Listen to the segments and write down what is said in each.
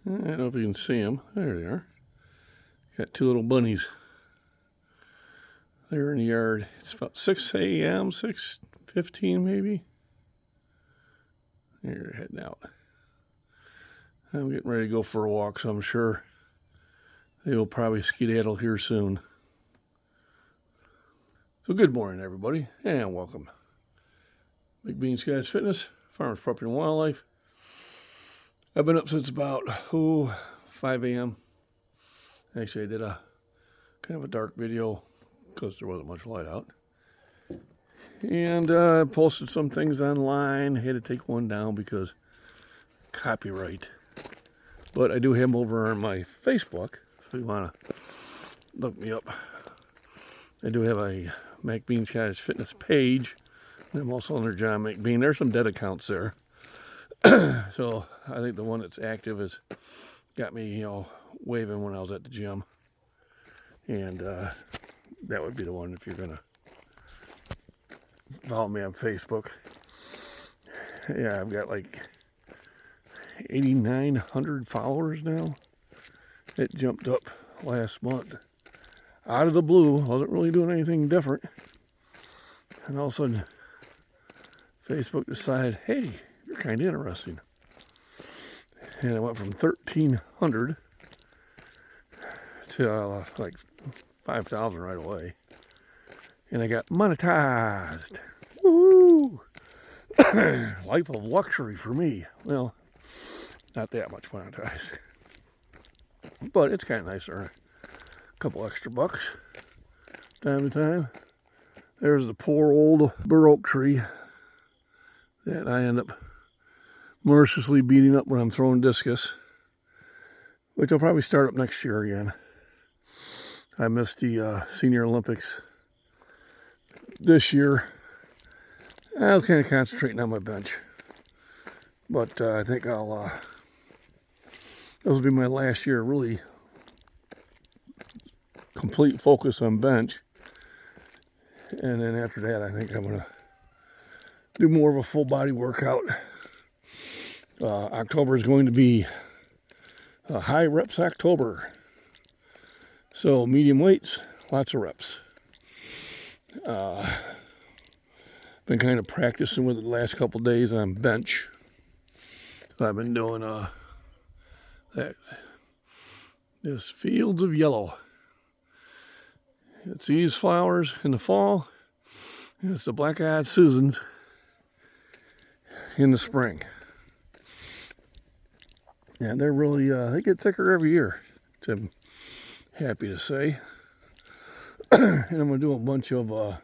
I don't know if you can see them. There they are. Got two little bunnies. They're in the yard. It's about 6 a.m., 6:15 maybe. They're heading out. I'm getting ready to go for a walk, so I'm sure they will probably skedaddle here soon. So good morning, everybody, and welcome. Big Beans Guys Fitness, Farmers Property and Wildlife. I've been up since about 5 a.m. Actually, I did a kind of a dark video because there wasn't much light out. And I posted some things online. I had to take one down because copyright. But I do have them over on my Facebook, so you want to look me up. I do have a Mac Beans Guys Fitness page. I'm also under John McBean. There's some dead accounts there. So I think the one that's active has got me, waving when I was at the gym. And that would be the one if you're going to follow me on Facebook. Yeah, I've got like 8,900 followers now. It jumped up last month. Out of the blue, wasn't really doing anything different. And all of a sudden, Facebook decided, hey, you're kind of interesting. And I went from 1,300 to like 5,000 right away. And I got monetized. Woo! Life of luxury for me. Well, not that much monetized. But it's kind of nice to earn a couple extra bucks time to time. There's the poor old bur oak tree that I end up mercilessly beating up when I'm throwing discus, which I'll probably start up next year again. I missed the Senior Olympics this year. I was kind of concentrating on my bench, but I think this will be my last year really complete focus on bench. And then after that, I think I'm going to do more of a full body workout. October is going to be a high reps October. So medium weights, lots of reps. Been kind of practicing with it the last couple days on bench. So I've been doing this Fields of Yellow. It's these flowers in the fall, and it's the black-eyed Susans in the spring. And they're really, they get thicker every year, which I'm happy to say. And I'm going to do a bunch of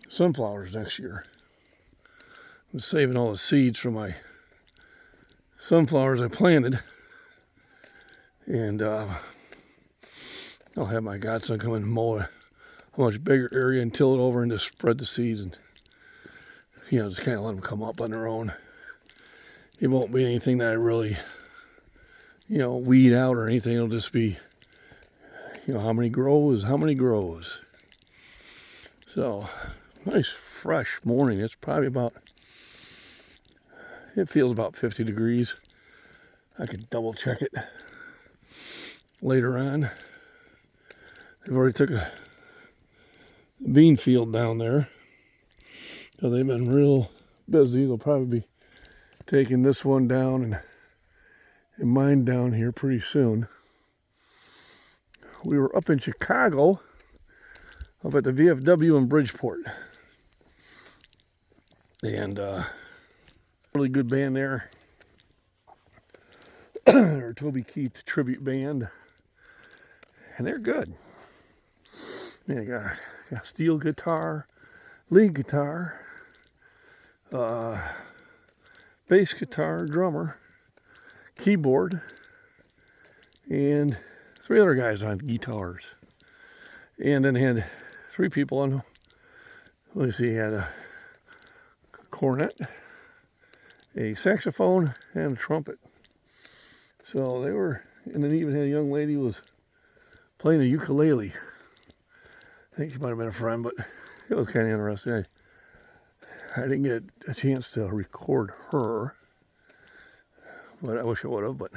sunflowers next year. I'm saving all the seeds from my sunflowers I planted. And I'll have my godson come and mow a much bigger area and till it over and just spread the seeds and, just kind of let them come up on their own. It won't be anything that I really, weed out or anything. It'll just be, how many grows. So, nice fresh morning. It's probably it feels about 50 degrees. I could double check it later on. They've already took a bean field down there. So they've been real busy. They'll probably be taking this one down and mine down here pretty soon. We were up in Chicago, up at the VFW in Bridgeport. And really good band there. They're Toby Keith tribute band. And they're good. They got steel guitar, lead guitar, bass guitar, drummer, keyboard, and 3 other guys on guitars. And then they had 3 people on, let's see, had a cornet, a saxophone, and a trumpet. So they were, and then even had a young lady who was playing a ukulele. I think she might have been a friend, but it was kind of interesting. I didn't get a chance to record her, but I wish I would have. But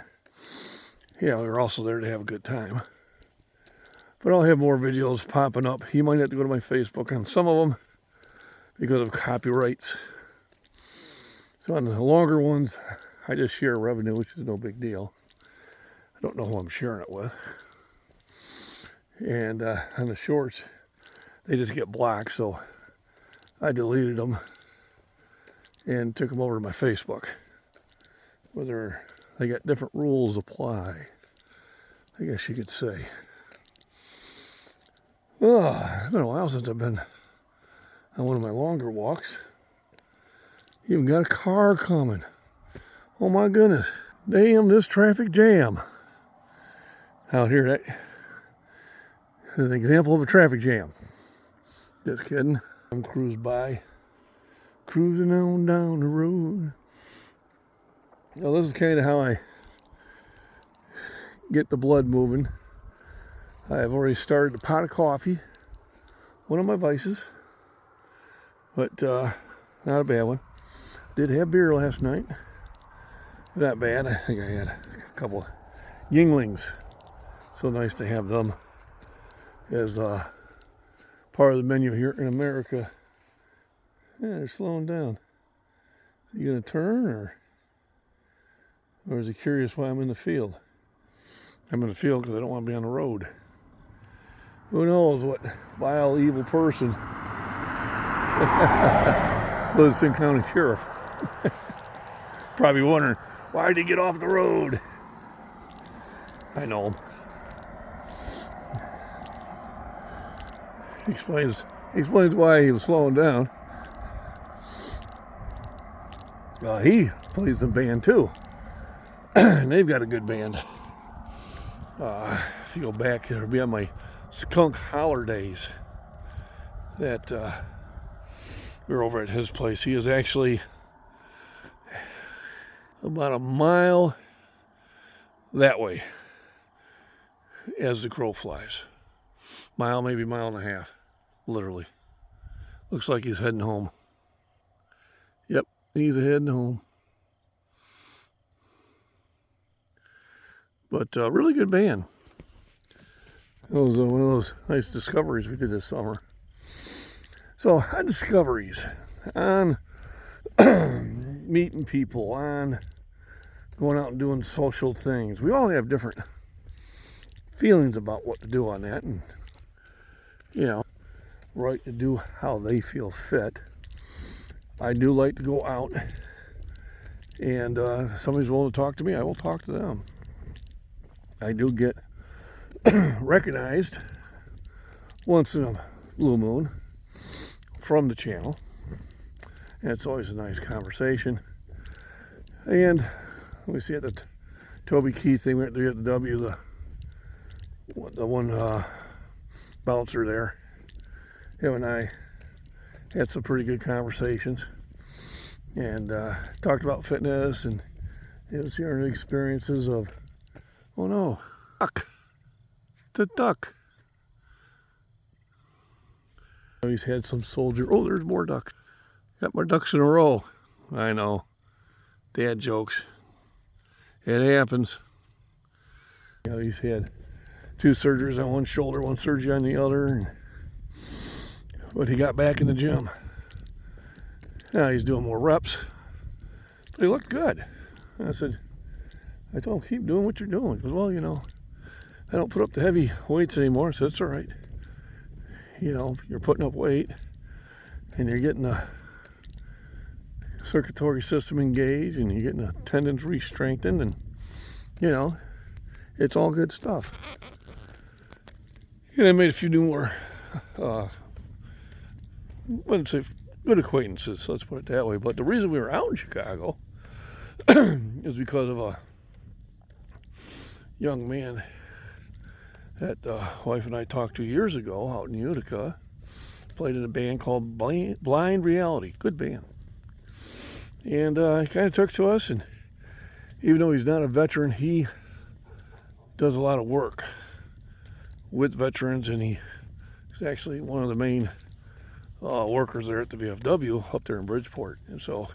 yeah, we were also there to have a good time. But I'll have more videos popping up. You might have to go to my Facebook on some of them because of copyrights. So on the longer ones, I just share revenue, which is no big deal. I don't know who I'm sharing it with. And on the shorts, they just get blocked, so I deleted them and took them over to my Facebook. Whether they got different rules apply, I guess you could say. Oh, it's been a while since I've been on one of my longer walks. Even got a car coming. Oh my goodness. Damn, this traffic jam out here. That is an example of a traffic jam. Just kidding. I'm cruising on down the road. Now this is kind of how I get the blood moving. I've already started a pot of coffee. One of my vices. But not a bad one. Did have beer last night. Not bad. I think I had a couple Yinglings. So nice to have them as part of the menu here in America. Yeah, they're slowing down. Is he going to turn or is he curious why I'm in the field? I'm in the field because I don't want to be on the road. Who knows what vile, evil person Livingston County Sheriff. Probably wondering, why did he get off the road? I know him. He explains why he was slowing down. He plays in band too. And they've got a good band. If you go back, it'll be on my Skunk Holler days that we were over at his place. He is actually about a mile that way as the crow flies. Mile, maybe mile and a half, literally. Looks like he's heading home. Yep, he's heading home. But really good band. It was one of those nice discoveries we did this summer. So on discoveries, on meeting people, on going out and doing social things. We all have different feelings about what to do on that, and right to do how they feel fit. I do like to go out, and if somebody's willing to talk to me, I will talk to them. I do get recognized once in a blue moon from the channel, and it's always a nice conversation. And we see at the Toby Keith thing, we went to get the W, the one bouncer there. Him and I had some pretty good conversations and talked about fitness, and it was hearing experiences of, oh no, the duck. He's had some soldier. Oh, there's more ducks. Got more ducks in a row. I know. Dad jokes. It happens. He's had 2 surgeries on one shoulder, 1 surgery on the other. But he got back in the gym. Now he's doing more reps. But he looked good. And I said, I told him, keep doing what you're doing. He goes, well, I don't put up the heavy weights anymore, so it's all right. You're putting up weight and you're getting the circulatory system engaged and you're getting the tendons re-strengthened, and it's all good stuff. And I made a few new more I wouldn't say good acquaintances, let's put it that way. But the reason we were out in Chicago is because of a young man that wife and I talked to years ago out in Utica. Played in a band called Blind Reality. Good band. And he kind of took to us, and even though he's not a veteran, he does a lot of work with veterans, and he's actually one of the main workers there at the VFW up there in Bridgeport. And so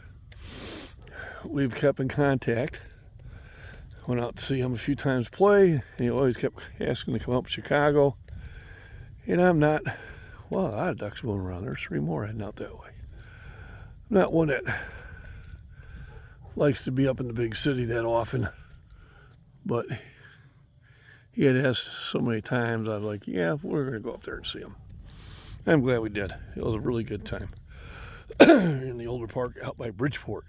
we've kept in contact Went out to see him a few times play, and he always kept asking to come up to Chicago. And I'm not, well, a lot of ducks moving around. There's 3 more heading out that way. I'm not one that likes to be up in the big city that often, but he had asked so many times. I was like, yeah, we're going to go up there and see him. I'm glad we did. It was a really good time in the older park out by Bridgeport.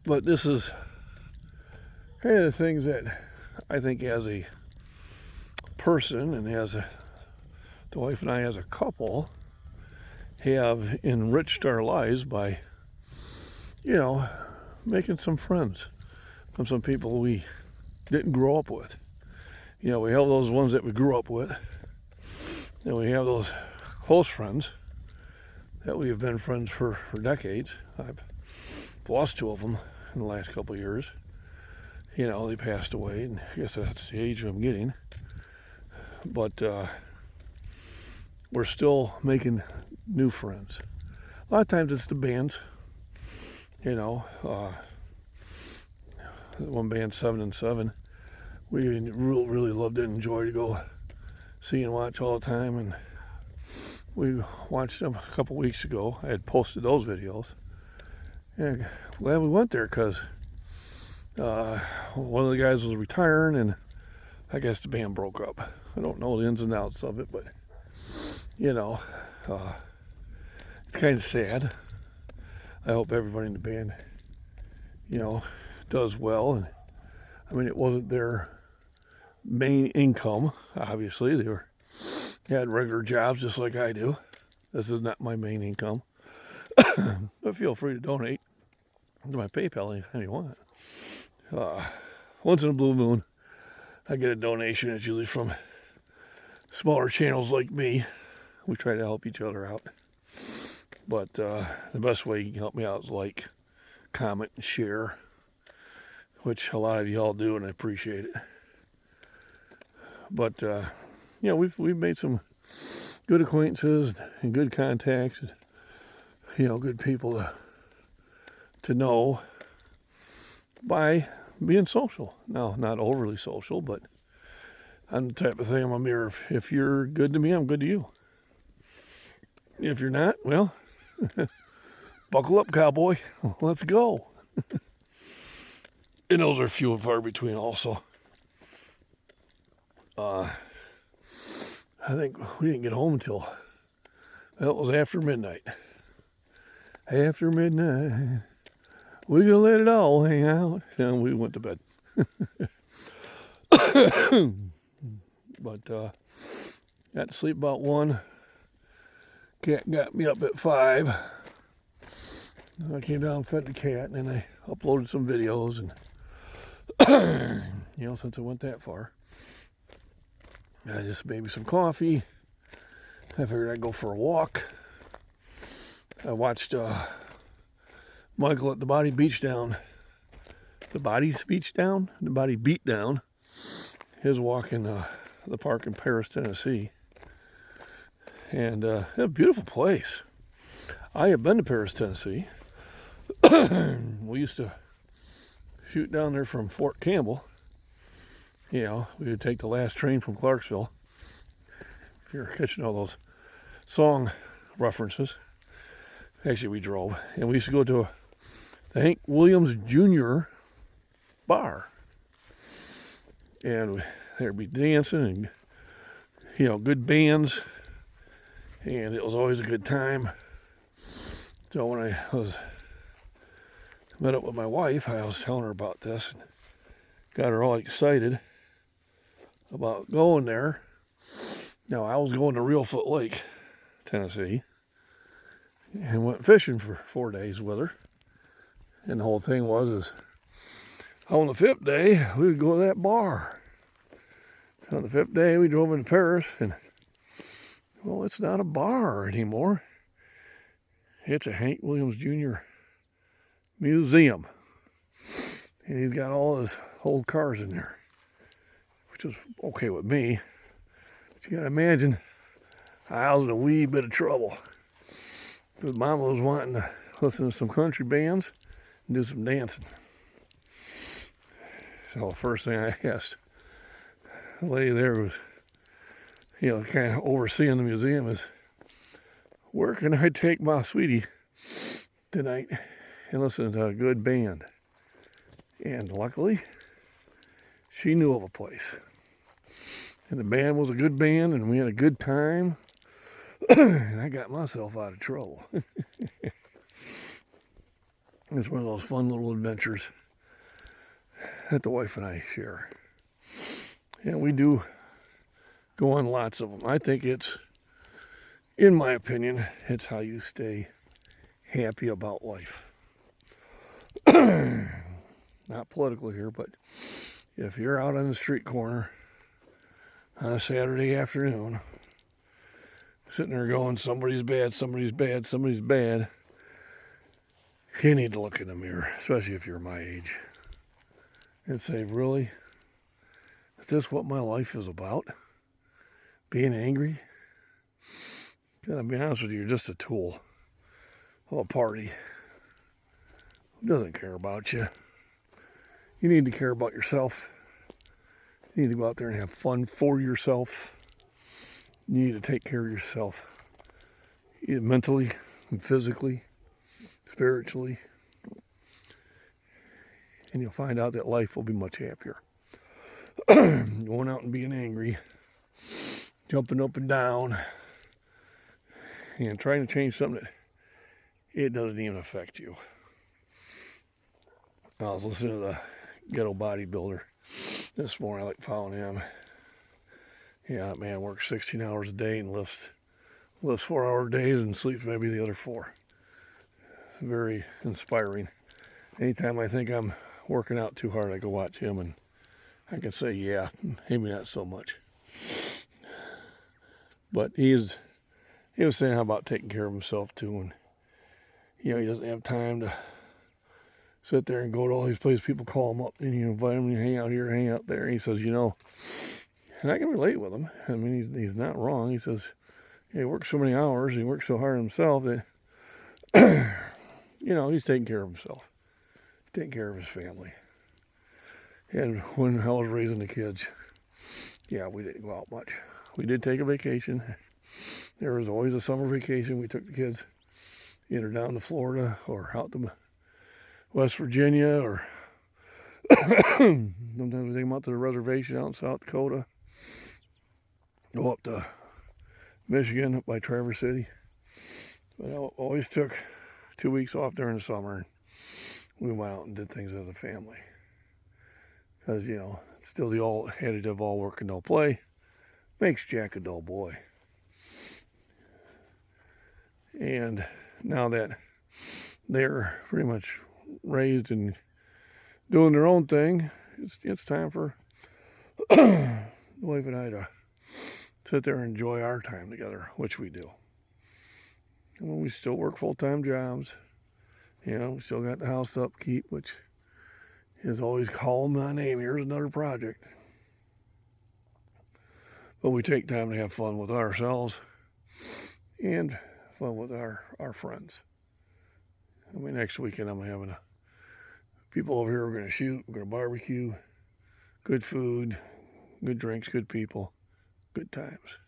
But this is kind of the things that I think as a person and as the wife and I as a couple have enriched our lives by, making some friends from some people we didn't grow up with. We have those ones that we grew up with, and we have those close friends that we have been friends for decades. I've lost 2 of them in the last couple of years. They passed away, and I guess that's the age I'm getting. But we're still making new friends. A lot of times it's the bands. One band, 7 and 7, we really loved it and enjoyed to go see and watch all the time. And we watched them a couple weeks ago. I had posted those videos. And glad we went there because one of the guys was retiring, and I guess the band broke up. I don't know the ins and outs of it, but it's kind of sad. I hope everybody in the band, does well. And I mean, it wasn't their main income. Obviously, they had regular jobs just like I do. This is not my main income. But feel free to donate to my PayPal anytime you want. Once in a blue moon, I get a donation. It's usually from smaller channels like me. We try to help each other out. But the best way you can help me out is like, comment, and share, which a lot of y'all do, and I appreciate it. But we've made some good acquaintances and good contacts, and, good people to know by being social. Now, not overly social, but I'm the type of thing, I'm a mirror. If you're good to me, I'm good to you. If you're not, well, buckle up, cowboy. Let's go. And those are few and far between also. I think we didn't get home until, it was after midnight. After midnight, we're gonna let it all hang out. And we went to bed. But got to sleep about 1. Cat got me up at 5. I came down, fed the cat, and then I uploaded some videos, and since I went that far, I just made me some coffee. I figured I'd go for a walk. I watched Michael at the Body Beat Down. His walk in the park in Paris, Tennessee. And it's a beautiful place. I have been to Paris, Tennessee. We used to shoot down there from Fort Campbell. We would take the last train from Clarksville. If you're catching all those song references. Actually, we drove. And we used to go to the Hank Williams Jr. bar. And there'd be dancing and, good bands. And it was always a good time. So when I met up with my wife, I was telling her about this and got her all excited about going there. Now, I was going to Reelfoot Lake, Tennessee, and went fishing for 4 days with her. And the whole thing was on the 5th day, we would go to that bar. So on the 5th day, we drove into Paris, and well, it's not a bar anymore. It's a Hank Williams Jr. museum. And he's got all his old cars in there, which was okay with me. But you gotta imagine, I was in a wee bit of trouble. Because Mama was wanting to listen to some country bands and do some dancing. So the first thing I asked the lady there was, kind of overseeing the museum, is, where can I take my sweetie tonight and listen to a good band? And luckily, she knew of a place. And the band was a good band, and we had a good time. And I got myself out of trouble. It's one of those fun little adventures that the wife and I share. And we do go on lots of them. I think it's, in my opinion, it's how you stay happy about life. Not political here, but if you're out on the street corner on a Saturday afternoon, sitting there going, somebody's bad, somebody's bad, somebody's bad, you need to look in the mirror, especially if you're my age, and say, really? Is this what my life is about? Being angry? Gotta be honest with you, you're just a tool of a party who doesn't care about you. You need to care about yourself. You need to go out there and have fun for yourself. You need to take care of yourself, mentally and physically, spiritually, and you'll find out that life will be much happier. Going out and being angry, jumping up and down, and trying to change something that it doesn't even affect you. I was listening to the Ghetto Bodybuilder this morning. I like following him. Yeah, that man works 16 hours a day and lifts 4-hour days and sleeps maybe the other 4. It's very inspiring. Anytime I think I'm working out too hard, I go watch him, and I can say, yeah, maybe not so much. But he was saying how about taking care of himself too, and he doesn't have time to sit there and go to all these places. People call him up and you invite him, and you hang out here, hang out there. And he says, and I can relate with him. I mean, he's not wrong. He says, he works so many hours, he works so hard himself that, he's taking care of himself. He's taking care of his family. And when I was raising the kids, yeah, we didn't go out much. We did take a vacation. There was always a summer vacation. We took the kids either down to Florida or out to West Virginia, or sometimes we take them out to the reservation out in South Dakota. Go up to Michigan, up by Traverse City. But I always took 2 weeks off during the summer, and we went out and did things as a family. Because, it's still the old adage of all work and no play makes Jack a dull boy. And now that they're pretty much raised and doing their own thing, it's time for the wife and I to sit there and enjoy our time together, which we do. And we still work full-time jobs. We still got the house upkeep, which is always calling my name. Here's another project. But we take time to have fun with ourselves and fun with our friends. Next weekend I'm having people over here are going to shoot. We're going to barbecue. Good food, good drinks, good people, good times.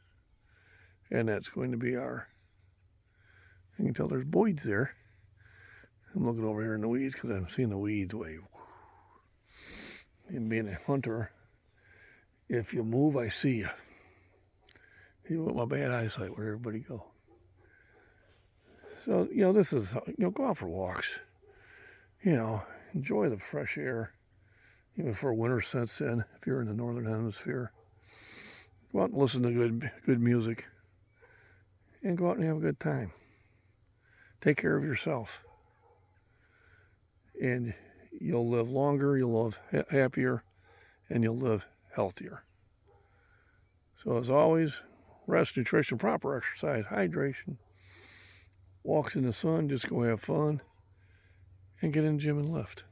And that's going to be you can tell there's Boyd's there. I'm looking over here in the weeds because I'm seeing the weeds wave. And being a hunter, if you move, I see you. Even with my bad eyesight, where everybody go. So, this is, go out for walks. Enjoy the fresh air. Even before winter sets in, if you're in the northern hemisphere. Go out and listen to good music. And go out and have a good time. Take care of yourself. And you'll live longer, you'll live happier, and you'll live healthier. So as always, rest, nutrition, proper exercise, hydration, walks in the sun, just go have fun, and get in the gym and lift.